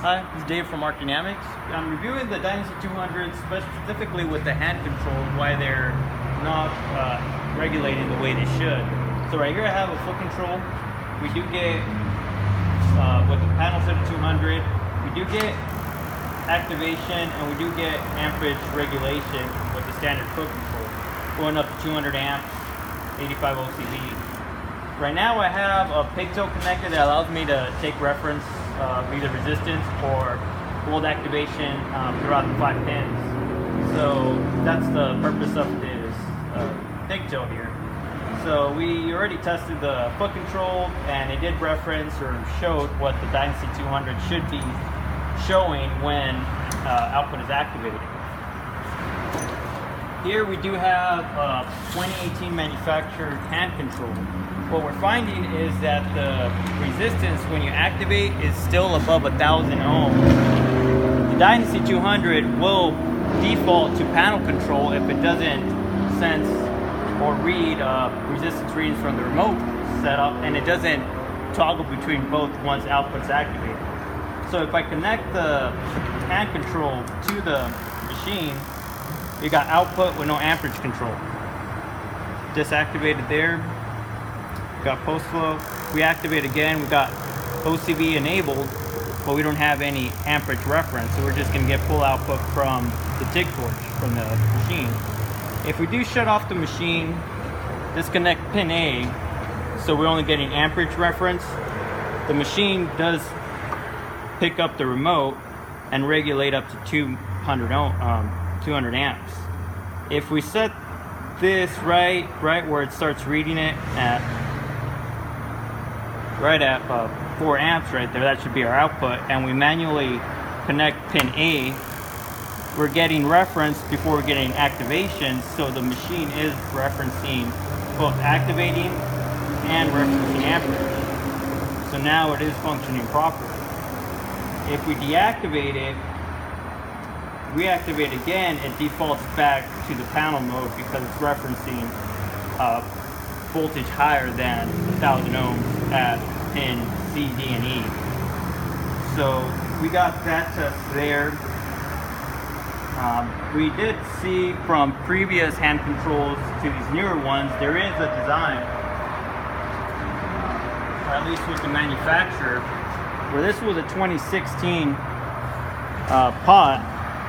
Hi, this is Dave from Arc Dynamics. I'm reviewing the Dynasty 200 specifically with the hand controls, why they're not regulating the way they should. So right here I have a foot control. We do get, with the panel set to 200, we do get activation and we do get amperage regulation with the standard foot control, going up to 200 amps, 85 OCV. Right now I have a pigtail connector that allows me to take reference of either resistance or volt activation throughout the 5 pins. So that's the purpose of this pigtail here. So we already tested the foot control and it did reference or showed what the Dynasty 200 should be showing when output is activated. Here we do have a 2018 manufactured hand control. What we're finding is that the resistance when you activate is still above 1,000 ohms. The Dynasty 200 will default to panel control if it doesn't sense or read resistance readings from the remote setup, and it doesn't toggle between both once output's activated. So if I connect the hand control to the machine, we got output with no amperage control. Disactivated there. Got post flow. We activate again. We got OCV enabled, but we don't have any amperage reference, so we're just going to get full output from the TIG torch from the machine. If we do shut off the machine, disconnect pin A, so we're only getting amperage reference. The machine does pick up the remote and regulate up to 200 amps. If we set this right where it starts reading it at 4 amps right there, that should be our output, and we manually connect pin A, we're getting reference before we're getting activation, so the machine is referencing both activating and referencing amperage. So now it is functioning properly. If we deactivate it, reactivate again, it defaults back to the panel mode because it's referencing voltage higher than 1,000 ohms at pin C, D, and E. So we got that test there. We did see from previous hand controls to these newer ones, there is a design, or at least with the manufacturer, where this was a 2016 pot,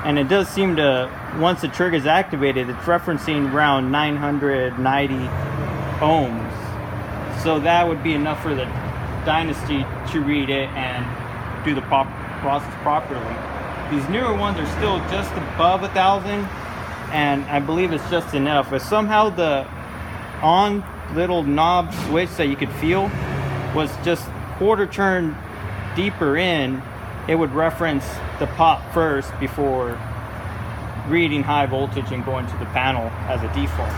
and it does seem to, once the trigger is activated, it's referencing around 990 ohms. So that would be enough for the Dynasty to read it and do the process properly. These newer ones are still just above 1,000, and I believe it's just enough. But somehow the on little knob switch that you could feel was just quarter turn deeper in, it would reference the pot first before reading high voltage and going to the panel as a default.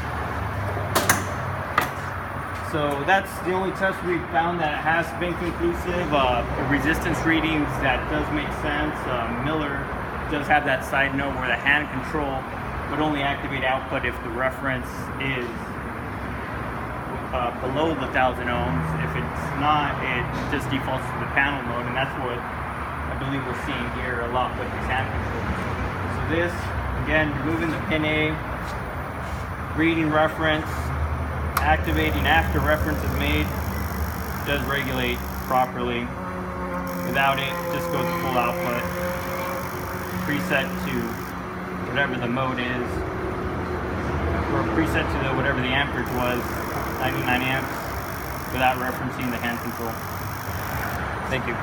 So that's the only test we found that has been conclusive. Resistance readings, that does make sense. Miller does have that side note where the hand control would only activate output if the reference is below the 1,000 ohms. If it's not, it just defaults to the panel mode, and that's what I believe we're seeing here a lot with these hand controls. So this, again, removing the pin A, reading reference, activating after reference is made, does regulate properly. Without it, just goes to full output. Preset to whatever the mode is, or preset to whatever the amperage was, 99 amps, without referencing the hand control. Thank you.